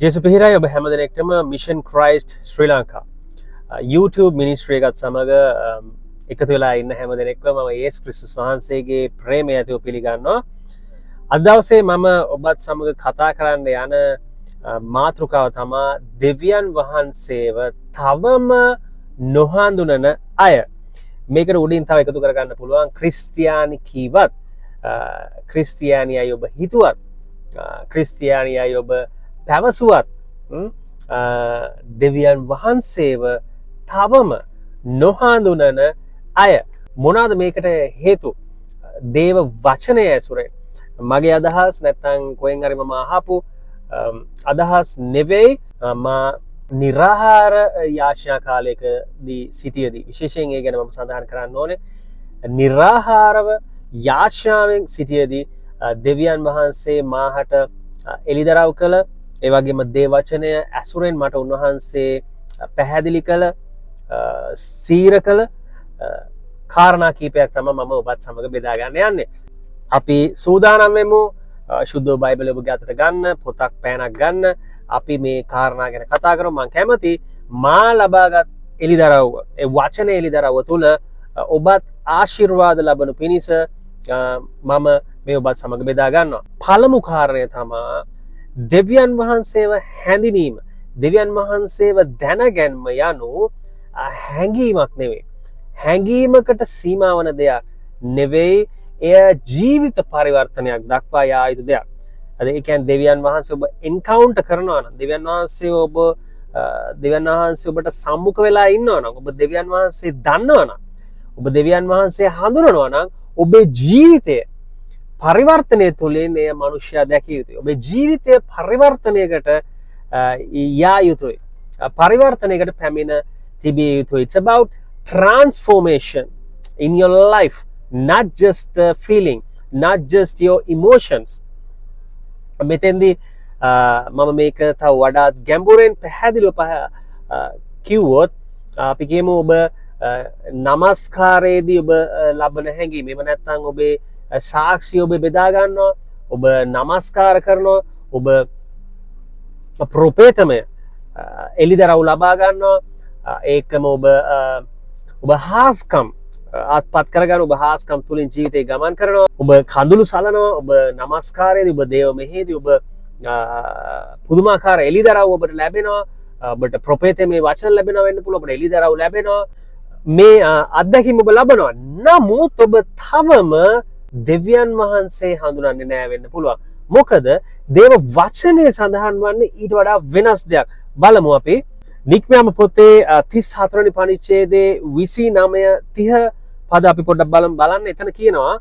ජේසු පිහිරයි ඔබ හැම දෙනෙක්ටම මිෂන් ක්‍රයිස්ට් ශ්‍රී ලංකා YouTube මිනිස්ට්‍රි එකත් සමග එකතු වෙලා ඉන්න හැම දෙනෙක්ම මම යේසුස් ක්‍රිස්තුස් වහන්සේගේ ප්‍රේමය ඇතිව පිළිගන්නවා. අද දවසේ මම ඔබත් සමග කතා කරන්න යන මාතෘකාව තමයි දෙවියන් වහන්සේව තවම නොහඳුනන අය. මේකට උඩින් තව එකතු කරගන්න පුළුවන් ක්‍රිස්තියානි කීවත් ක්‍රිස්තියානි අය ඔබ හිතුවත් ක්‍රිස්තියානි අය ඔබ පැවසුවත් දෙවියන් වහන්සේව තවම නොහඳුනන අය. මොනවාද මේකට හේතු? දේව වචනය ඇසුරෙන්. මගේ අදහස් නැත්තම් කොහෙන් හරි මම අහපු අදහස් නෙවෙයි. මා නිරාහාර යාඥා කාලයකදී සිටියේදී විශේෂයෙන් ඒ ගැන මම සඳහන් කරන්න ඕනේ. නිරාහාරව යාඥාවෙන් සිටියේදී දෙවියන් වහන්සේ මාහට එළිදරව් කළ, ඒ වගේම දේ වචනය ඇසුරෙන් මට උන්වහන්සේ පැහැදිලි කළ, සීර කළ කාරණා කීපයක් තමයි මම ඔබත් සමග බෙදා ගන්න යන්නේ. අපි සූදානම් වෙමු ශුද්ධ බයිබලය ඔබගේ අතට ගන්න, පොතක් පෑනක් ගන්න. අපි මේ කාරණා ගැන කතා කරමු. මම කැමති මා ලබාගත් එළිදරව්, ඒ වචනේ එළිදරව් තුළ ඔබත් ආශිර්වාද ලබනු පිණිස මම මේ ඔබත් සමග බෙදා ගන්නවා. පළමු කාරණය තමයි දෙවියන් වහන්සේව හැඳිනීම. දෙවියන් වහන්සේව දැනගැන්ම යනු හැඟීමක් නෙවෙයි. හැඟීමකට සීමා වන දෙයක් නෙවෙයි. එය ජීවිත පරිවර්තනයක් දක්වා යා යුතු දෙයක්. ඒ කියන්නේ දෙවියන් වහන්සේ ඔබ එන්කවුන්ටර් කරනවා නම්, දෙවියන් වහන්සේ ඔබට සම්මුඛ වෙලා ඉන්නවා නම්, ඔබ දෙවියන් වහන්සේ දන්නවා නම්, ඔබ දෙවියන් වහන්සේ හඳුනනවා නම්, ඔබේ ජීවිතය පරිවර්තනය තුළින් එය මනුෂ්‍යයා දැකිය යුතුයි. ඔබේ ජීවිතය පරිවර්තනයකට යා යුතුයි. පරිවර්තනයකට පැමිණ තිබිය යුතුයි. It's about transformation in your life, not just feeling, not just your emotions. මෙතෙන්දී මම මේක තව වඩාත් ගැඹුරෙන් පැහැදිලිව කිව්වොත් අපි කියමු ඔබ නමස්කාරයේදී ඔබ ලබන හැඟීම, එහෙම නැත්නම් ඔබේ සාක්ෂිය ඔබ බෙදා ගන්නවා, ඔබ නමස්කාර කරනවා, ඔබ ප්‍රොපේතමය එළිදරව් ලබා ගන්නවා, ඒකම ඔබ හාස්කම් අත්පත් කරගන්න, ඔබ හාස්කම් තුලින් ජීවිතේ ගමන් කරනවා, ඔබ කඳුළු සලනවා, ඔබ නමස්කාරයේදී ඔබ දේව මෙහෙයදී ඔබ පුදුමාකාර එළිදරව් ඔබට ලැබෙනවා, ඔබට ප්‍රොපේතමය වචන ලැබෙනවා වෙන්න පුළුවන්, ඔබට එළිදරව් ලැබෙනවා, මේ අත්දැකීම් ඔබ ලබනවා. නමුත් ඔබ තවම දෙවියන් වහන්සේ හඳුනන්නේ නැහැ වෙන්න පුළුවන්. මොකද දේව වචනේ සඳහන් වන්නේ ඊට වඩා වෙනස් දෙයක්. බලමු අපි නික්මයාම පොතේ 34 වෙනි පරිච්ඡේදයේ 29-30 පද අපි පොඩ්ඩක් බලන්න. එතන කියනවා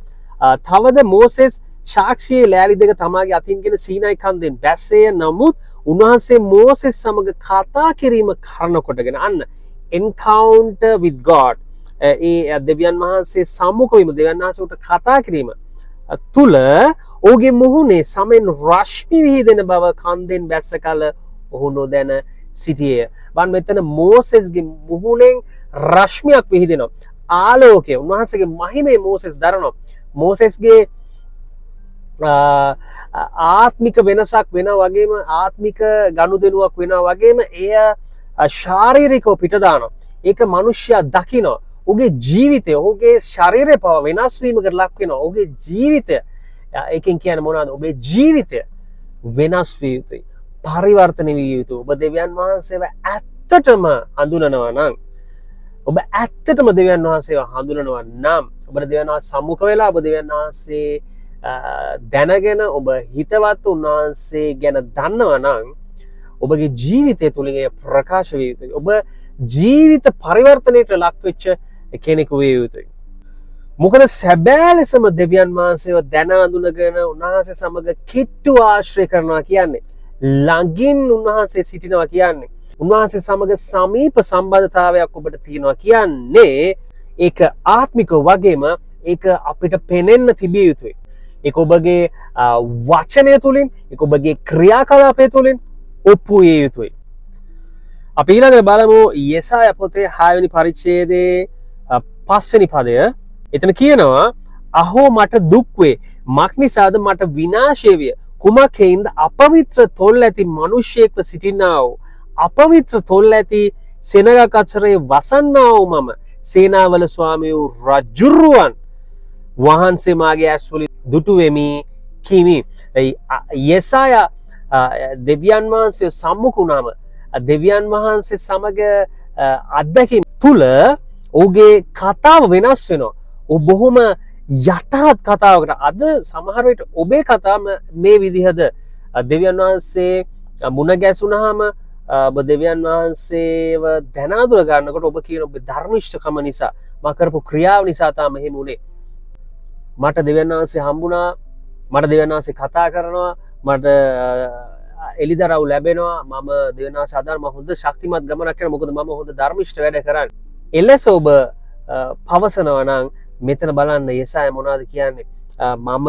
තවද මෝසෙස් සාක්ෂියේ ලෑලි දෙක තමාගේ අතින්ගෙන සීනයි කන්දෙන් බැස්සේ. නමුත් උන්වහන්සේ මෝසෙස් සමග කතා කිරීම කරන කොටගෙන අන්න encounter with God, ඒ දෙවියන් වහන්සේ සම්මුඛ වීම, දෙවියන් වහන්සේට කතා කිරීම තුල ඔහුගේ මුහුණේ සමෙන් රශ්මි විහිදෙන බව කන්දෙන් බැස්ස කල ඔහු නොදැන සිටියේ. බන් මෙතන මෝසෙස්ගේ මුහුණෙන් රශ්මියක් විහිදෙනවා, ආලෝකය, උන්වහන්සේගේ මහිමේ මෝසෙස් දරනවා. මෝසෙස්ගේ ආත්මික වෙනසක් වෙනවා වගේම ආත්මික ගනුදෙනුවක් වෙනවා වගේම එය ශාරීරිකව පිට දානවා. ඒක මිනිස්සයා දකිනවා. ඔහුගේ ජීවිතය, ඔහුගේ ශරීරය පව වෙනස් වීමකට ලක් වෙනවා. ඔහුගේ ජීවිතය, ඒකෙන් කියන්නේ මොනවද? ඔබේ ජීවිතය වෙනස් විය යුතුයි, පරිවර්තන විය යුතුයි. ඔබ දෙවියන් වහන්සේව ඇත්තටම හඳුනනවා නම්, ඔබ ඇත්තටම දෙවියන් වහන්සේව හඳුනනවා නම්, ඔබට දෙවියන් වහන්සේ සම්මුඛ වෙලා ඔබ දෙවියන් වහන්සේ දැනගෙන ඔබ හිතවත් උන්වහන්සේ ගැන දන්නවා නම්, ඔබගේ ජීවිතය තුළින් එය ප්‍රකාශ විය යුතුයි. ඔබ ජීවිත පරිවර්තනයට ලක් වෙච්ච කෙනෙකු විය යුතුයි. මොකද සැබෑ ලෙසම දෙවියන් වහන්සේව දැන අඳුනගෙන උන්වහන්සේ සමග කිට්ටු ආශ්‍රය කරනවා කියන්නේ, ළඟින් උන්වහන්සේ සිටිනවා කියන්නේ, උන්වහන්සේ සමග සමීප සම්බන්ධතාවයක් ඔබට තියෙනවා කියන්නේ, ඒක ආත්මික වගේම ඒක අපිට පෙනෙන්න තිබිය යුතුයි. ඒක ඔබගේ වචනය තුළින්, ඒක ඔබගේ ක්‍රියාකලාපය තුළින් ඔප්පු විය යුතුයි. අපි ඊළඟට බලමු යෙසායා පොතේ 6 වෙනි පරිච්ඡේදයේ 5 වෙනි පදය. එතන කියනවා අහෝ මට දුක් වේ, මක් නිසාද මට විනාශය විය, කුමකෙන්ද අපවිත්‍ර තොල් ඇති මිනිසෙක්ව සිටිනා වූ අපවිත්‍ර තොල් ඇති සෙනගක් අතරේ වසන්නා වූ මම සේනාවල ස්වාමී වූ රජුරුවන් වහන්සේ මාගේ ඇස්වලින් දුටු වෙමි කිමි. යෙසායා දෙවියන් වහන්සේ සම්මුඛ වුණාම දෙවියන් වහන්සේ සමග අත්දැකීම් තුල ඔහුගේ කතාව වෙනස් වෙනවා. ඔහු බොහොම යටහත් කතාවකට. අද සමහර විට ඔබේ කතාව මේ විදිහද දෙවියන් වහන්සේ මුණ ගැසුණාම ඔබ දෙවියන් වහන්සේව දැන අඳුර ගන්නකොට ඔබ කියන ඔබේ ධර්මිෂ්ඨකම නිසා මා කරපු ක්‍රියාව නිසා තමයි මෙහෙම උනේ. මට දෙවියන් වහන්සේ හම්බුණා, මට දෙවියන් වහන්සේ කතා කරනවා, මට එළිදරව් ලැබෙනවා, මම දෙවියන් වහන්සේ අදාළ මම හොඳ ශක්තිමත් ගමනක් කරනවා මොකද මම හොඳ ධර්මිෂ්ඨ වැඩ කරන්නේ. එලෙස ඔබ පවසනවා නම් මෙතන බලන්න යෙසායා මොනවද කියන්නේ? මම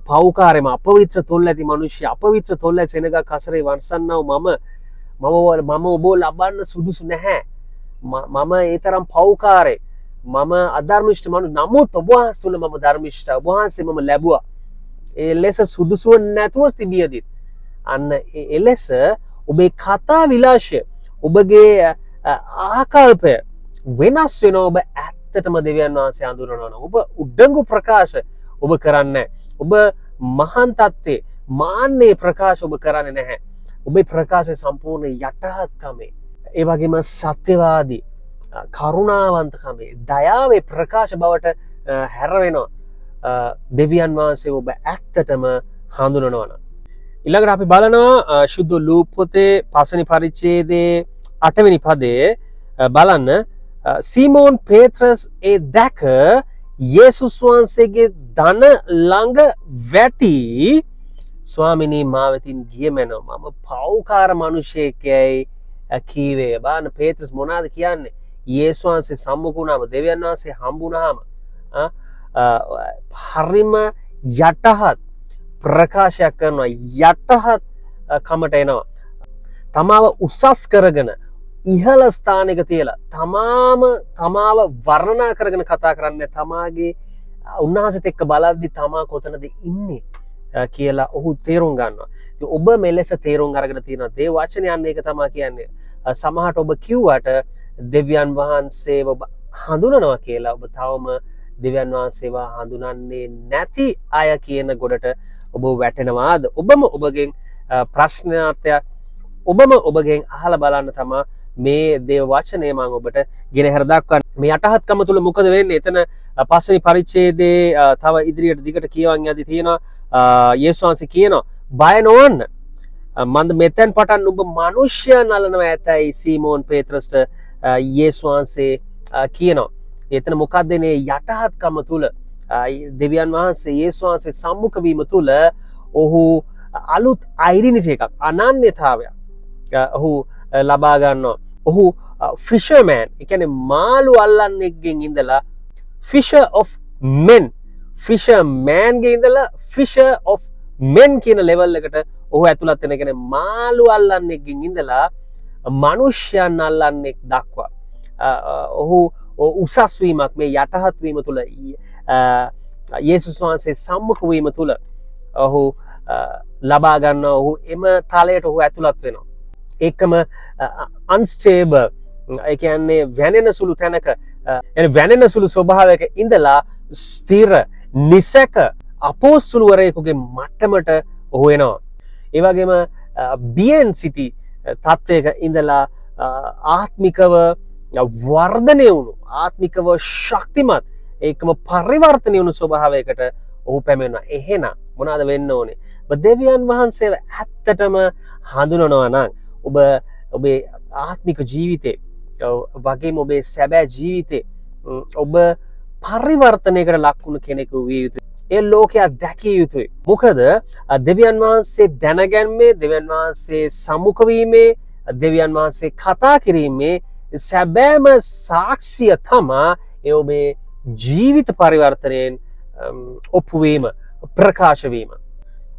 පෞකාරයම අපවිත්‍ර තොල් ඇති මිනිස්සු අපවිත්‍ර තොල් ඇති සෙනගක් අසරේ වංශන්නව මම ඔබ ලබන්න සුදුසු නැහැ. මම ඒ තරම් පෞකාරේ, මම අධර්මිෂ්ඨ මනුස්ස. නමුත් ඔබ වහන්සේ තුල මම ධර්මිෂ්ඨ. ඔබ වහන්සේ මම ලැබුවා. ඒ ලෙස සුදුසුව නැතුව තිබියදී අන්න එලෙස ඔබේ කතා විලාශය, ඔබගේ ආකල්පය වෙනස් වෙනවා. ඔබ ඇත්තටම දෙවියන් වහන්සේ හඳුනනවා. ඔබ උඩඟු ප්‍රකාශ ඔබ කරන්නේ. ඔබ මහාන් තත්ත්වේ මාන්නේ ප්‍රකාශ ඔබ කරන්නේ නැහැ. ඔබේ ප්‍රකාශය සම්පූර්ණ යටහත්කමේ, ඒ වගේම සත්‍යවාදී, කරුණාවන්තකමේ, දයාවේ ප්‍රකාශ බවට හැරවෙනවා. දෙවියන් වහන්සේ ඔබ ඇත්තටම හඳුනනවා නම්. ඊළඟට අපි බලනවා ශුද්ධ ලූක් පොතේ 5 වෙනි පරිච්ඡේදයේ 8 වෙනි පදයේ බලන්න. සීමෝන් පේත්‍රස් ඒ දැක යේසුස් වහන්සේගේ දන ළඟ වැටි ස්වාමිනී මා වෙතින් ගිය මැනව මම පෞකාර මිනිසෙක්යයි කීවේ. බලන්න පේත්‍රස් මොනවාද කියන්නේ? යේසුස් වහන්සේ සම්මුඛ වුණාම, දෙවියන් වහන්සේ හම්බුණාම හරිම යටහත් ප්‍රකාශයක් කරනවා. යටහත් කමට එනවා. තමාව උසස් කරගෙන ඉහළ ස්ථානයක තියලා තමාව වර්ණනා කරගෙන කතා කරන්නේ. තමාගේ උන්වහන්සේත් එක්ක බලද්දි තමා කොතනද ඉන්නේ කියලා ඔහු තේරුම් ගන්නවා. ඉතින් ඔබ මෙලෙස තේරුම් අරගෙන තියෙනවා. දේව වචනේ යන්නේ ඒක තමයි කියන්නේ. සමහරට ඔබ කිව්වට දෙවියන් වහන්සේව හඳුනනවා කියලා ඔබ තවම දෙවියන් වහන්සේව හඳුනන්නේ නැති අය කියන ගොඩට ඔබ වැටෙනවාද? ඔබම ඔබගෙන් ප්‍රශ්නාර්ථයක් ඔබම ඔබගෙන් අහලා බලන්න තමයි මේ දේව වචනේ මම ඔබට ගෙනහැර දක්වන්නේ. මේ යටහත්කම තුල මොකද වෙන්නේ? එතන 5 වෙනි පරිච්ඡේදයේ තව ඉදිරියට දිගට කියවන් යද්දි තියෙනවා යේසුස් වහන්සේ කියනවා බය නොවන්න. මන්ද මෙතෙන් පටන් ඔබ මිනිස්යන් අල්ලනවා ඇතයි සීමෝන් පේත්‍රස්ට යේසුස් වහන්සේ කියනවා. එතන මොකක්ද මේ යටහත්කම තුල දෙවියන් වහන්සේ යේසුස් වහන්සේ සම්මුඛ වීම තුල ඔහු අලුත් ඩෙන්ටිටි එකක්, අනන්‍යතාවයක් ඔහු ලබා ගන්නවා. ඔහු ෆිෂර්මෑන්, ඒ කියන්නේ මාළු අල්ලන්නෙක්ගෙන් ඉඳලා ෆිෂර් ඔෆ් මෙන්, ෆිෂර්මෑන්ගේ ඉඳලා ෆිෂර් ඔෆ් මෙන් කියන ලෙවල් එකට ඔහු ඇතුළත් වෙන. කියන්නේ මාළු අල්ලන්නෙක්ගෙන් ඉඳලා මිනිස්යන් අල්ලන්නෙක් දක්වා ඔහු උසස් වීමක් මේ යටහත් වීම තුල යේසුස් වහන්සේ සම්මුඛ වීම තුල ඔහු ලබා ගන්නවා. ඔහු එම තලයට ඔහු ඇතුළත් වෙනවා. ඒකම අන්ස්ටේබල්, ඒ කියන්නේ වැනෙන සුළු තැනක, වැනෙන සුළු ස්වභාවයක ඉඳලා ස්ථිර නිසක අපෝස්තලවරයෙකුගේ මට්ටමට ඔහු එනවා. ඒ වගේම බියෙන් සිටි තත්වයක ඉඳලා ආත්මිකව වර්ධනය වුණු, ආත්මිකව ශක්තිමත්, ඒකම පරිවර්තනය වුණු ස්වභාවයකට ඔහු පැමිණෙනවා. එහෙනම් මොනවාද වෙන්න ඕනේ? දෙවියන් වහන්සේව ඇත්තටම හඳුනනවා නම් ඔබ ඔබේ ආත්මික ජීවිතේ වගේම ඔබේ සැබෑ ජීවිතේ ඔබ පරිවර්තනයකට ලක් වුණු කෙනෙකු විය යුතුයි. ඒ ලෝකයා දැකිය යුතුයි. මොකද දෙවියන් වහන්සේ දැනගැන්මේ, දෙවියන් වහන්සේ සම්මුඛ වීමේ, දෙවියන් වහන්සේ කතා කිරීමේ සැබෑම සාක්ෂිය තමා ඒ ඔබේ ජීවිත පරිවර්තනයෙන් ඔප්පු වීම, ප්‍රකාශ වීම.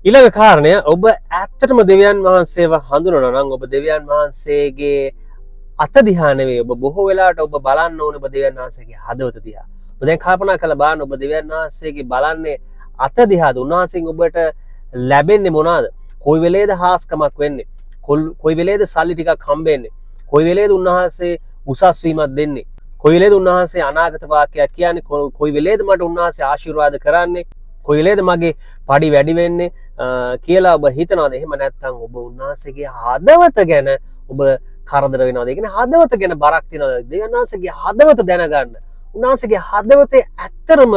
ඊළඟ කාරණය, ඔබ ඇත්තටම දෙවියන් වහන්සේව හඳුනනවා නම් ඔබ දෙවියන් වහන්සේගේ අත දිහා නෙවෙයි, ඔබ බොහෝ වෙලාවට ඔබ බලන්න ඕනේ ඔබ දෙවියන් වහන්සේගේ හදවත දිහා. ඔබ දැන් කල්පනා කරලා බලන්න, ඔබ දෙවියන් වහන්සේගේ බලන්නේ අත දිහාද? උන්වහන්සේගෙන් ඔබට ලැබෙන්නේ මොනවාද? කොයි වෙලේද හාස්කමක් වෙන්නේ? කොයි වෙලේද සල්ලි ටිකක් හම්බෙන්නේ? කොයි වෙලේද උන්වහන්සේ උසස් වීමක් දෙන්නේ? කොයි වෙලේද උන්වහන්සේ අනාගත වාක්‍යයක් කියන්නේ? කොයි වෙලේද මට උන්වහන්සේ ආශිර්වාද කරන්නේ? කොයි වෙලේද මගේ පඩි වැඩි වෙන්නේ කියලා ඔබ හිතනවාද? එහෙම නැත්නම් ඔබ උන්වහන්සේගේ හදවත ගැන ඔබ කරදර වෙනවද? ඒ කියන්නේ හදවත ගැන බරක් තියනවද? දෙවියන් වහන්සේගේ හදවත දැනගන්න. උන්වහන්සේගේ හදවතේ ඇත්තරම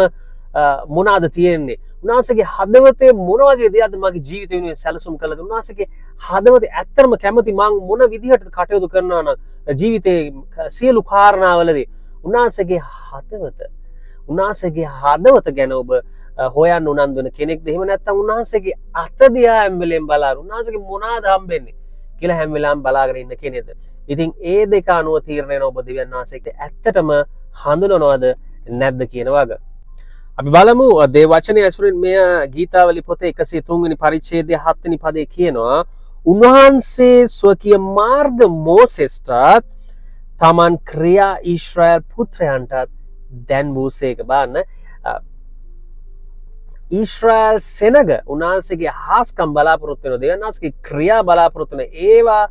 මොනවාද තියෙන්නේ? උන්වහන්සේගේ හදවතේ මොන වගේ දේවල්ද මගේ ජීවිතේ වෙනුවෙන් සැලසුම් කළද? උන්වහන්සේගේ හදවතේ ඇත්තරම කැමති මං මොන විදිහටද කටයුතු කරනවා නම් ජීවිතේ සියලු කාරණාවලදී උන්වහන්සේගේ හදවත ගැන ඔබ හොයන්න උනන්දු වෙන කෙනෙක්ද? එහෙම නැත්නම් උන්වහන්සේගේ අත දිහා හැම වෙලෙම බලන උන්වහන්සේගේ මොනවාද හම්බෙන්නේ කියලා හැම වෙලාවෙම බලාගෙන ඉන්න කෙනෙක්ද? ඉතින් ඒ දෙක අනුව තීරණය වෙන ඔබ දෙවියන් වහන්සේට ඇත්තටම හඳුනනවද නැද්ද කියන වගේ. අපි බලමු දේව වචනය ඇසුරින් මෙය ගීතාවලි පොතේ 103 වෙනි පරිච්ඡේදයේ 7 වෙනි පදයේ කියනවා උන්වහන්සේ ස්වකීය මාර්ග මෝසෙස්ටත් තමන් ක්‍රියා ඊශ්‍රායල් පුත්‍රයන්ටත් දැන් වූසේක. බලන්න ඊශ්‍රායල් සෙනග උන්වහන්සේගේ හාස්කම් බලාපොරොත්තු වෙන දෙවියන් වහන්සේගේ ක්‍රියා බලාපොරොත්තු වෙන ඒවා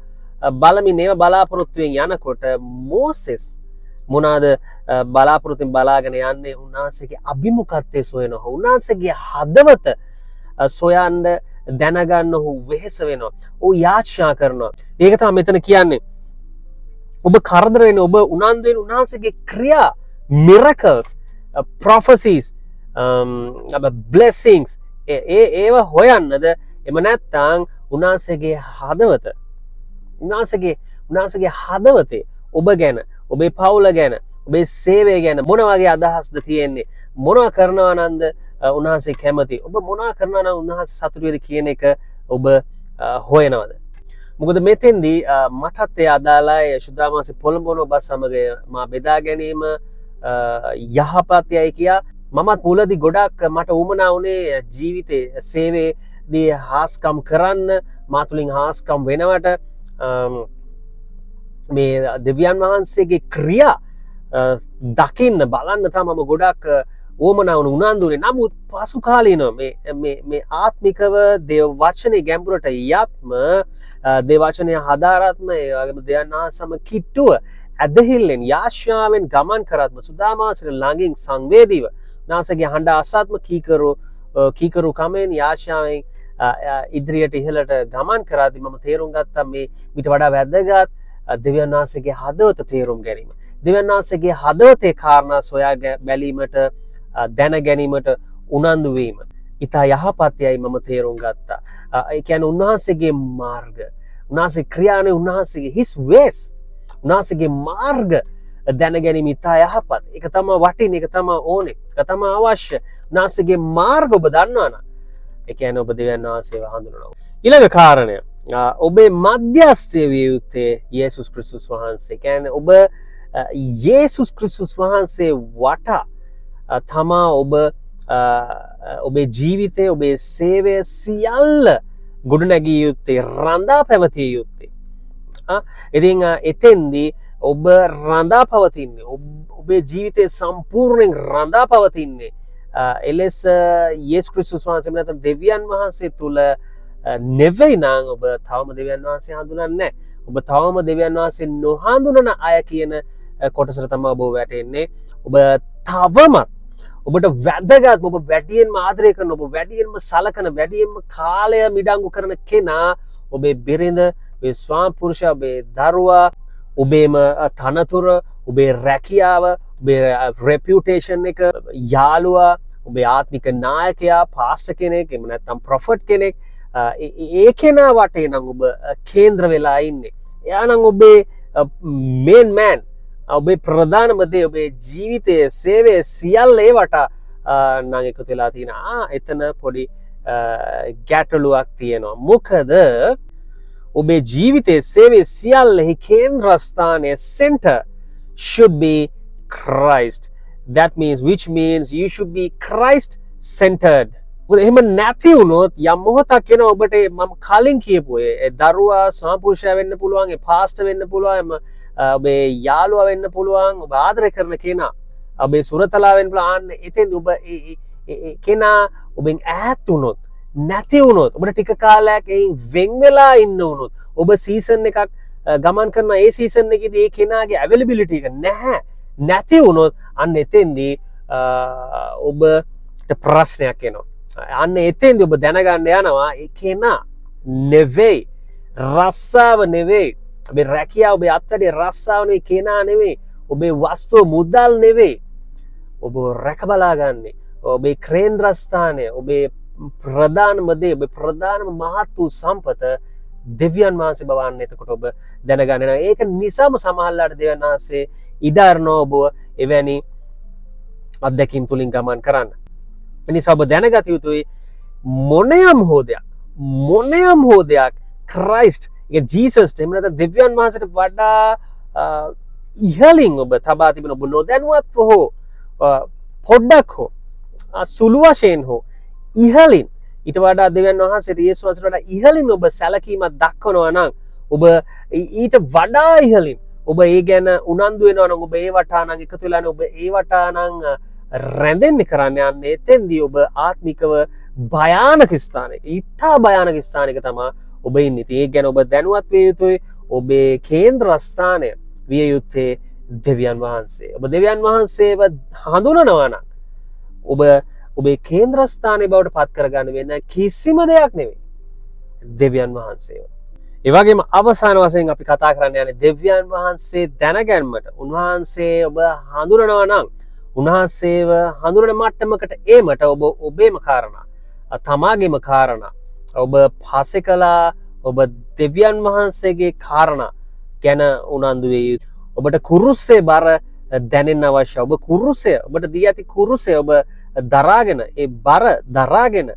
බලමින් ඒවා බලාපොරොත්තුෙන් යනකොට මෝසෙස් මොනාද බලාපොරොත්තුෙන් බලාගෙන යන්නේ? උන්වහන්සේගේ අභිමුඛත්වයේ සොයනවා. උන්වහන්සේගේ හදවත සොයන්න දැනගන්න ඔහු වෙහෙස වෙනවා. ඔහු යාචනා කරනවා. ඒක තමයි මෙතන කියන්නේ. ඔබ කරදර වෙන ඔබ උනන්දු වෙන උන්වහන්සේගේ ක්‍රියා miracles prophecies blessings ඒව හොයන්නද? එම නැත්නම් උන්වහන්සේගේ හදවතේ ඔබ ගැන, ඔබේ පවුල ගැන, ඔබේ සේවය ගැන මොන වගේ අදහස්ද තියෙන්නේ? මොනවා කරනවා නන්ද උන්වහන්සේ කැමති? ඔබ මොනවා කරනවා නම් උන්වහන්සේ සතුටු වෙද කියන එක ඔබ හොයනවද? මොකද මෙතෙන්දී මටත් ඒ අදාළයි ශුද්ධාමාසේ පොළඹවන ඔබ සමග මා බෙදා ගැනීම යහපත්යයි කියා මමත් මුලදී ගොඩක් මට උවමනා වුණේ ජීවිතේ සේවයේදී හාස්කම් කරන්න, මා තුලින් හාස්කම් වෙනවට මේ දෙවියන් වහන්සේගේ ක්‍රියා දකින්න බලන්න තමයි මම ගොඩක් ඕමනා වුණ උනන්දුනේ. නමුත් පසු කාලීනව මේ ආත්මිකව දේව වචනේ ගැඹුරට යත්ම දේව වචනය හදාරත්ම ඒ වගේම දෙවියන් වහන්සේම කිට්ටුව ඇදහිල්ලෙන් යාශ්‍යාවෙන් ගමන් කරත්ම සුදාමාසට ළඟින් සංවේදීව නාසගේ හඬ අසත්ම කීකරු කමෙන් යාශ්‍යාවෙන් ඉදිරියට ඉහළට ගමන් කරද්දී මම තේරුම් ගත්තා මේ ඊට වඩා වැදගත් දෙවියන් වහන්සේගේ හදවත තේරුම් ගැනීම. දෙවියන් වහන්සේගේ හදවතේ කාරණා සොයා බැලීමට දැන ගැනීමට උනන්දු වීම ඉතා යහපත්යයි මම තේරුම් ගත්තා. ඒ කියන්නේ උන්වහන්සේගේ මාර්ග, උන්වහන්සේ ක්‍රියානේ, උන්වහන්සේගේ his ways, උන්වහන්සේගේ මාර්ග දැන ගැනීම ඉතා යහපත්. ඒක තමයි වටින්නේ, ඒක තමයි ඕනේ, ඒක තමයි අවශ්‍ය. උන්වහන්සේගේ මාර්ග ඔබ දන්නවනම් ඒ කියන්නේ ඔබ දෙවියන් වහන්සේව හඳුනනවා. ඊළඟ කාරණය ඔබේ මධ්‍යස්ථය විය යුත්තේ යේසුස් ක්‍රිස්තුස් වහන්සේ. කියන්නේ ඔබ යේසුස් ක්‍රිස්තුස් වහන්සේ වටා තමා ඔබේ ජීවිතය, ඔබේ සේවය සියල්ල ගොඩනැගිය යුත්තේ, රඳා පැවතිය යුත්තේ. ඉතින් එතෙන්දී ඔබ රඳා පවතින්නේ, ඔබේ ජීවිතය සම්පූර්ණයෙන් රඳා පවතින්නේ එලෙස යේසුස් ක්‍රිස්තුස් වහන්සේ නැත්නම් දෙවියන් වහන්සේ තුල නෙවෙයි නම් ඔබ තවම දෙවියන් වහන්සේ හඳුනන්නේ නැහැ. ඔබ තවම දෙවියන් වහන්සේ නොහඳුනන අය කියන කොටසට තමයි ඔබ වැටෙන්නේ. ඔබ තවම ඔබට වැදගත්, ඔබ වැඩියෙන්ම ආදරය කරන, ඔබ වැඩියෙන්ම සලකන, වැඩියෙන්ම කාලය මිඩංගු කරන කෙනා ඔබේ බිරිඳ, ඔබේ ස්වාම පුරුෂයා, ඔබේ දරුවා, ඔබේම තනතුර, ඔබේ රැකියාව, ඔබේ රෙපියුටේෂන් එක, යාළුවා, ඔබේ ආත්මික නායකයා, පාස්ටර් කෙනෙක්, එහෙම නැත්නම් ප්‍රොෆට් කෙනෙක්, ඒ කෙනා වටේ නම් ඔබ කේන්ද්‍ර වෙලා ඉන්නේ. එයා නම් ඔබේ මේන් මෑන්, ඔබේ ප්‍රධානම දේ, ඔබේ ජීවිතයේ සේවය සියල්ල ඒවට නම් එකතු වෙලා තියෙනවා. එතන පොඩි ගැටලුවක් තියෙනවා. මොකද ඔබේ ජීවිතයේ සේවය සියල්ලෙහි කේන්ද්‍රස්ථානයේ center should be Christ. Which means you should be Christ centered. එහෙම නැති වුණොත් යම් මොහොතක් එනවා ඔබට මම කලින් කියපු ඒ දරුවා ස්වාමපුරුෂයා වෙන්න පුළුවන්, ඒ පාස්ටර් වෙන්න පුළුවන්, ඔබේ යාළුවා වෙන්න පුළුවන්, ඔබ ආදරය කරන කෙනා, ඔබේ සුරතලා වෙන්න පුළුවන්. එතෙන් ඔබ ඒ කෙනා ඔබෙන් ඈත් වුණොත්, නැති වුණොත් ඔබට ටික කාලයක් එයින් වෙන් වෙලා ඉන්න වුණොත් ඔබ සීසන් එකක් ගමන් කරන ඒ සීසන් එකේදී ඒ කෙනාගේ අවైలබිලිටි එක නැති වුණොත් අන්න එතෙන්දී ඔබට ප්‍රශ්නයක් එනවා. අන්න එතෙන්දී ඔබ දැනගන්න යනවා ඒ කෙනා නෙවෙයි, රස්සාව නෙවෙයි, ඔබේ රැකියාව, ඔබේ අත්හැරේ රස්සාව නෙවෙයි, කෙනා නෙවෙයි, ඔබේ වස්තුව මුදල් නෙවෙයි. ඔබ රැක බලාගන්නේ ඔබේ කේන්ද්‍රස්ථානය, ඔබේ ප්‍රධානම දේ, ඔබේ ප්‍රධානම මහත් වූ සම්පත දෙවියන් වහන්සේ බවන්න. එතකොට ඔබ දැනගන්න. ඒක නිසාම සමහරලාට දෙවියන් වහන්සේ ඉඩ අරනවා ඔබ එවැනි අත්දැකීම් තුලින් ගමන් කරන්න. එනිසා ඔබ දැනගත යුතුයි මොනයම් හෝ දෙයක් ක්‍රයිස්ට්, ඒ ජීසස් එහෙම නැත්නම් දෙවියන් වහන්සේට වඩා ඉහළින් ඔබ තබා තිබෙන, ඔබ නොදැනුවත්ව හෝ පොඩ්ඩක් හෝ සුළු වශයෙන් හෝ ඉහළින් ඊට වඩා දෙවියන් වහන්සේට, යේසුස් වහන්සේට වඩා ඉහළින් ඔබ සැලකීමක් දක්වනවා නම්, ඔබ ඊට වඩා ඉහළින් ඔබ ඒ ගැන උනන්දු වෙනවා නම්, ඔබ ඒ වටා නම් එකතු වෙලා ඔබ ඒ වටා නම් රැඳෙන්නේ කරන්න යන්නේ, එතෙන්දී ඔබ ආත්මිකව භයානක ස්ථානයක, ඉතා භයානක ස්ථානයක තමයි ඔබ ඉන්නේ. ඒ ගැන ඔබ දැනුවත් විය යුතුයි. ඔබේ කේන්ද්‍රස්ථානය විය යුත්තේ දෙවියන් වහන්සේ. ඔබ දෙවියන් වහන්සේව හඳුනනවා නම් ඔබ ඔබේ කේන්ද්‍රස්ථානයේ බවට පත් කරගන්න වෙන කිසිම දෙයක් නෙවෙයි දෙවියන් වහන්සේව. ඒ වගේම අවසාන වශයෙන් අපි කතා කරන්න යන්නේ දෙවියන් වහන්සේ දැනගැන්මට. උන්වහන්සේ ඔබ හඳුනනවා නම්, උන්වහන්සේව හඳුනන මට්ටමකට ඒමට ඔබ ඔබේම කාරණා, තමාගේම කාරණා, ඔබ පස්සේ කළා ඔබ දෙවියන් වහන්සේගේ කාරණා ගැන උනන්දු වෙ යුතුයි. ඔබට කුරුස්සේ බර දැනෙන්න අවශ්‍යයි. ඔබ කුරුසය, ඔබට දී ඇති කුරුසය ඔබ දරාගෙන, ඒ බර දරාගෙන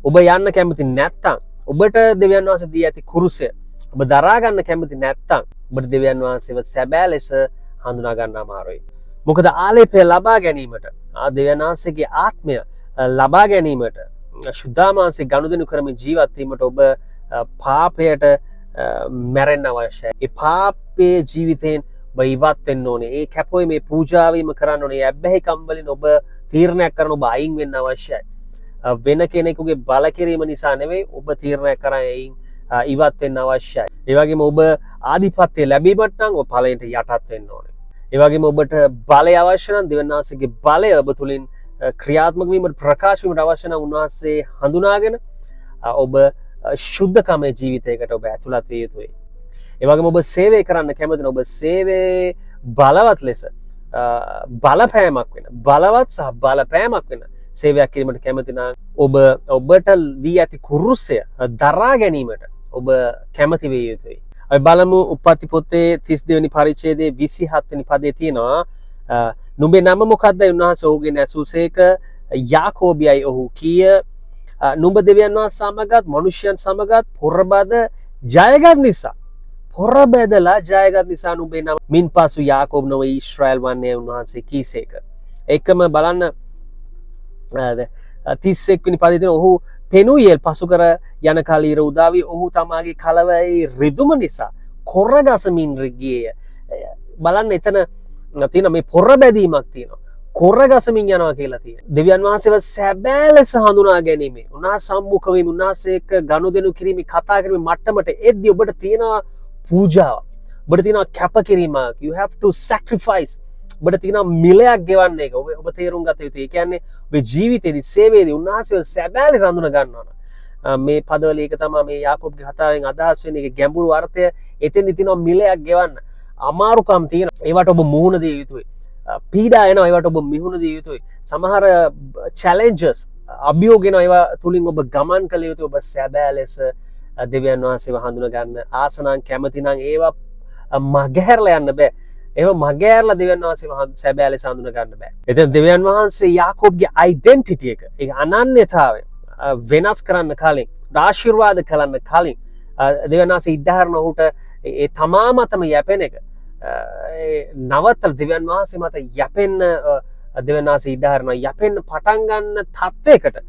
ඔබ යන්න කැමති නැත්තම්, ඔබට දෙවියන් වහන්සේ දී ඇති කුරුසය ඔබ දරා ගන්න කැමති නැත්තම්, ඔබට දෙවියන් වහන්සේව සැබෑ ලෙස හඳුනා ගන්න අමාරුයි. මොකද ආලේපය ලබා ගැනීමට, දෙවියන් වහන්සේගේ ආත්මය ලබා ගැනීමට, ශුද්ධාමාංශේ ගනුදෙනු කරමින් ජීවත් වීමට ඔබ පාපයට මැරෙන්න අවශ්‍යයි. ඒ පාපයේ ජීවිතයෙන් ඔබ ඉවත් වෙන්න ඕනේ. ඒ කැපවීමේ පූජාවීම කරන්න ඕනේ. ඒ අබ්බැහිකම් වලින් ඔබ තීරණයක් කරන ඔබ අයින් වෙන්න අවශ්‍යයි. වෙන කෙනෙකුගේ බල කිරීම නිසා නෙවෙයි, ඔබ තීරණයක් කරන් එයින් ඉවත් වෙන්න අවශ්‍යයි. ඒ වගේම ඔබ ආධිපත්‍ය ලැබීමට නම් ඔබ ඵලයට යටත් වෙන්න ඕනේ. ඒ වගේම ඔබට බලය අවශ්‍ය නම්, දෙවියන් වහන්සේගේ බලය ඔබ තුලින් ක්‍රියාත්මක වීමට, ප්‍රකාශ වීමට අවශ්‍ය නම් උන්වහන්සේ හඳුනාගෙන ඔබ ශුද්ධකමේ ජීවිතයකට ඔබ ඇතුළත් විය යුතුයි. ඒ වගේම ඔබ සේවය කරන්න කැමති නම්, ඔබ සේවයේ බලවත් ලෙස බලපෑමක් වෙන, බලවත් සහ බලපෑමක් වෙන සේවයක් කිරීමට කැමති නම්, ඔබට දී ඇති කුරුසය දරා ගැනීමට ඔබ කැමති විය යුතුයි. අපි බලමු උප්පත්ති පොතේ 32 වෙනි පරිච්ඡේදයේ 27 වෙනි පදයේ තියෙනවා, නුඹේ නම මොකක්ද? උන්වහන්සේ ඔහුගේ නැසූසේක. යාකෝබයයි ඔහු කීය. නුඹ දෙවියන් වහන්සේ සමගත් මනුෂ්‍යයන් සමගත් පොරබද ජයගත් නිසා, පොරබැදලා ජයගත් නිසා නුඹේ නම මින් පසු යාකෝබ් නොව ඊශ්‍රායල් වන්නේ උන්වහන්සේ කීසේක. එකම බලන්න 31 වෙනි පදයේ තියෙන, ඔහු පෙනුයේල් පසු කර යන කලීර උදාවි, ඔහු තමාගේ කලවයි රිදුම නිසා කොරගසමින් ගියේය. බලන්න එතන තියෙන මේ පොරබැදීමක් තියෙනවා. කොරගසමින් යනවා කියලා තියෙනවා. දෙවියන් වහන්සේව සැබෑ ලෙස හඳුනා ගැනීම, උන්වහන්සේ සම්මුඛ වීම, උන්වහන්සේ එක්ක ගනුදෙනු කිරීමේ, කතා කිරීමේ මට්ටමට එද්දී ඔබට තියෙනවා පූජාව, ඔබට තියෙනවා කැපකිරීමක්. You have to sacrifice. ඔබට තියෙනවා මිලයක් ගෙවන්න එක. ඔබ තේරුම් ගත යුතුයි. ඒ කියන්නේ ඔබේ ජීවිතේදී, සේවයේදී උන්වහන්සේව සැබෑ ලෙස හඳුනා ගන්නවා. මේ පදවල එක තමයි මේ යාකෝබ්ගේ කතාවෙන් අදහස් වෙන්නේ. ඒකේ ගැඹුරු අර්ථය එතෙන්දි තියෙනවා මිලයක් ගෙවන්න. අමාරුකම් තියෙනවා. ඒවට ඔබ මුහුණ දිය යුතුයි. පීඩා එනවා, ඒවට ඔබ මුහුණ දිය යුතුයි. සමහර චැලෙන්ජස්, අභියෝග එනවා, ඒවා තුලින් ඔබ ගමන් කළ යුතුයි. ඔබ සැබෑ ලෙස දෙවියන් වහන්සේව හඳුනා ගන්න ආසනම් කැමති නම් ඒවා මගහැරලා යන්න බෑ. ඒවා මගහැරලා දෙවියන් වහන්සේව සැබෑ ලෙස හඳුනා ගන්න බෑ. එතෙන් දෙවියන් වහන්සේ යාකෝබ්ගේ ඩෙන්ටිටි එක, ඒ අනන්‍යතාවය වෙනස් කරන්න කලින්, ආශිර්වාද කරන්න කලින් දෙවියන් වහන්සේ ඉඩහරන ඔහුට ඒ තමා මතම යැපෙන එක නවත්තල දෙවියන් වහන්සේ මත යැපෙන්න දෙවියන් වහන්සේ ඉඩහරනවා. යැපෙන්න පටන් ගන්න තත්වයකට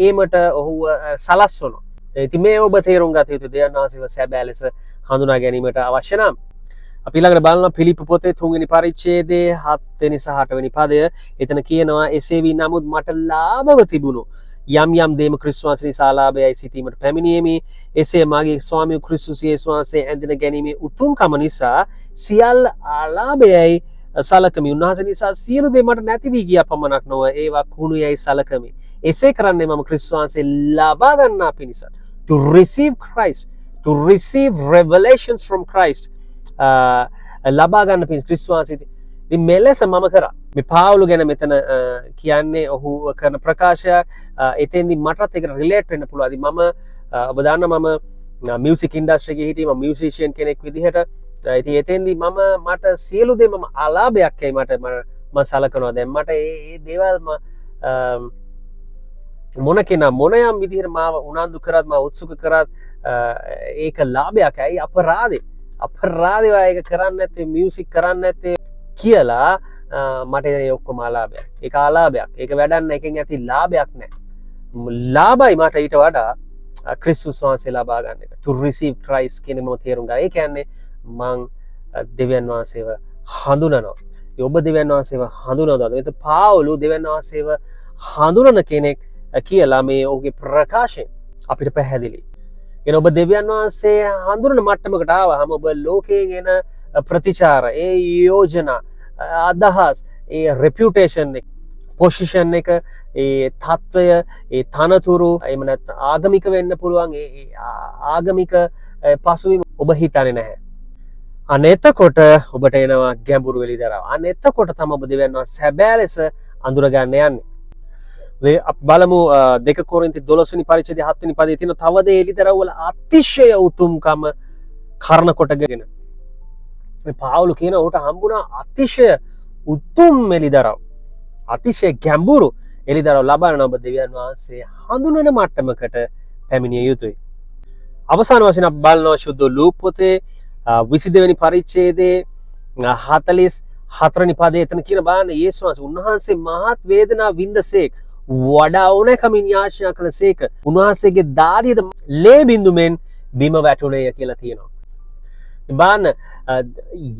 ඒමට ඔහුව සලස්වනවා. ඉතින් මේ ඔබ තේරුම් ගත යුතු දෙවියන් වහන්සේව සැබෑ ලෙස හඳුනා ගැනීමට අවශ්‍ය නම්, අපි ළඟට බලන පිලිප්පි පොතේ 3 වෙනි පරිච්ඡේදයේ 7 වෙනි සහ 8 වෙනි පදය. එතන කියනවා, එසේ වී නමුත් මට ලාභව තිබුණු යම් යම් දේම ක්‍රිස්තුස් වහන්සේ නිසා ලාභයයි සිතීමට පැමිණීමේ එසේ මාගේ ස්වාමී ක්‍රිස්තුස් යේසුස් වහන්සේ ඇඳින ගැනීමේ උතුම්කම නිසා සියල්ල ආලාභයයි සලකමි. උන්වහන්සේ නිසා සියලු දේ මට නැති වී ගියා පමණක් නොව ඒවා කුණුයයි සලකමි. එසේ කරන්නේ මම ක්‍රිස්තුස් වහන්සේ ලබා ගන්නා පිණිස. To receive Christ, to receive revelations from Christ. ලබා ගන්න පිණිස ක්‍රිස්තුස් වහන්සේ ඉතින් මෙලෙස මම කරා. මේ පාවුල ගැන මෙතන කියන්නේ ඔහු කරන ප්‍රකාශයක්. එතෙන්දි මටත් ඒක රිලේට් වෙන්න පුළුවන්. ඉතින් මම ඔබ දන්නා මම මියුසික් ඉන්ඩස්ට්‍රි එකේ හිටියේ. මම මියුසිෂියන් කෙනෙක් විදිහට. ඉතින් එතෙන්දි මට සියලු දේ මම අලාභයක්යි මම සලකනවා. දැන් මට මේ දේවල් මොන කෙනා මොන යම් විදිහට මාව උනන්දු කරත් මාව උත්සුක කරත් ඒක ලාභයක්යි. අපරාධය ඒක කරන්නේ නැත්තේ මියුසික් කරන්නේ නැත්තේ කියලා මට ඒ ඔක්කොම අලාභයක්. ඒක අලාභයක්. ඒක වැඩක් නැහැ. එකෙන් ඇති ලාභයක් නැහැ. ලාභයි මට ඊට වඩා ක්‍රිස්තුස් වහන්සේ ලබා ගන්න එක. To receive Christ කියන මම තේරුම් ගන්න. ඒ කියන්නේ මං දෙවියන් වහන්සේව හඳුනනවා. ඔබ දෙවියන් වහන්සේව හඳුනනවද? එතකොට පාවුලු දෙවියන් වහන්සේව හඳුනන කෙනෙක් කියලා මේ ඔහුගේ ප්‍රකාශයෙන් අපිට පැහැදිලි. එන ඔබ දෙවියන් වහන්සේ හඳුනන මට්ටමකට ආවහම ඔබ ලෝකයෙන් එන ප්‍රතිචාර, ඒ යෝජනා, අදහස්, ඒ රෙපියුටේෂන් එක, පොසිෂන් එක, ඒ තත්වය, ඒ තනතුරු, එහෙම නැත්නම් ආගමික වෙන්න පුළුවන් ඒ ආගමික පසුබිම ඔබ හිතන්නේ නැහැ. අන්න එතකොට ඔබට එනවා ගැඹුරු වෙලිදරාව. අන්න එතකොට තමයි ඔබ දෙවියන් වහන්සේ සැබෑ ලෙස අඳුර ගන්න යන්නේ. බලමු 2 කොරින්ති 12 වෙනි පරිච්ඡේදයේ 7 වෙනි පදයේ තියෙන තවද එලිදරව් වල අතිශය උතුම්කම කරන කොටගෙන මේ පාවුලු කියන උට හම්බුණා අතිශය උතුම් එලිදරව්, අතිශය ගැඹුරු එලිදරව් ලබන ඔබ දෙවියන් වහන්සේ හඳුනන මට්ටමකට පැමිණිය යුතුයි. අවසාන වශයෙන් අපි බලනවා සුද්ධ ලූක් පොතේ 22 වෙනි පරිච්ඡේදයේ 44 වෙනි පදයේ එතන කියන බාන යේසුස් උන්වහන්සේ මහත් වේදනා වින්දසේක වඩා ඕනෑකමින් යාචනා කළසේක උන්වහන්සේගේ දාඩියද ලේ බිඳුමෙන් බිම වැටුණේය කියලා තියෙනවා. බාන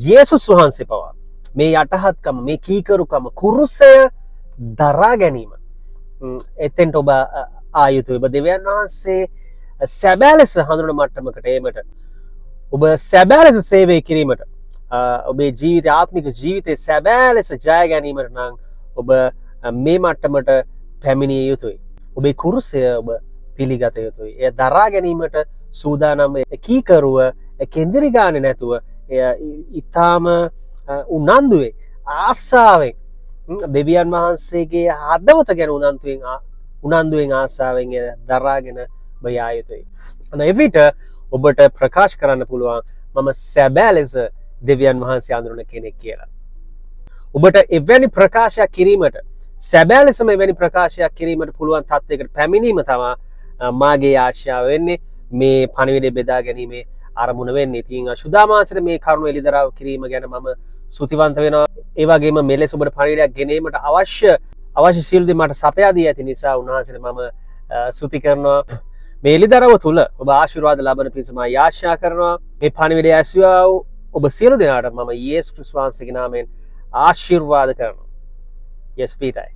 යේසුස් වහන්සේ පවා මේ යටහත්කම, මේ කීකරුකම, කුරුසය දරා ගැනීම එතෙන්ට ඔබ ආයුතුයි. ඔබ දෙවියන් වහන්සේ සැබෑ ලෙස හඳුනන මට්ටමකට ඒමට, ඔබ සැබෑ ලෙස සේවය කිරීමට, ඔබේ ජීවිතය, ආත්මික ජීවිතේ සැබෑ ලෙස ජය ගැනීමට නම් ඔබ මේ මට්ටමට පැමිණිය යුතුයි. ඔබේ කුරුසය ඔබ පිළිගත යුතුයි. එය දරා ගැනීමට සූදානම් කීකරුව, කෙන්දිරි ගානේ නැතුව ඊටාම උනන්දුවේ, ආසාවෙන් දෙවියන් වහන්සේගේ හදවත ගැන උනන්දුවෙන් ආසාවෙන් දරාගෙන ඔබ යා යුතුයි. අන්න එවිට ඔබට ප්‍රකාශ කරන්න පුළුවන් මම සැබෑ ලෙස දෙවියන් වහන්සේ අඳුරන කෙනෙක් කියලා. ඔබට එවැනි ප්‍රකාශයක් කිරීමට, සැබෑ ලෙසම එවැනි ප්‍රකාශයක් කිරීමට පුළුවන් තත්ත්වයකට පැමිණීම තමයි මාගේ ආශාව වෙන්නේ, මේ පණිවිඩය බෙදා ගැනීමේ අරමුණ වෙන්නේ. ඉතින් සුදාමාසයට මේ කරුණ එළිදරව් කිරීම ගැන මම ස්තුතිවන්ත වෙනවා. ඒ වගේම මෙලෙස ඔබට පණිවිඩයක් ගෙනීමට අවශ්‍ය සියලු දේ මට සපයා දී ඇති නිසා උන්වහන්සේට මම ස්තුති කරනවා. මේ එළිදරව් තුල ඔබ ආශිර්වාද ලබන පිණිස මම ආශා කරනවා. මේ පණිවිඩය ඇසුවා ඔබ සියලු දෙනාට මම යේසුස් ක්‍රිස්තුස් වහන්සේගේ නාමයෙන් ආශිර්වාද කරනවා. Yes, Peter.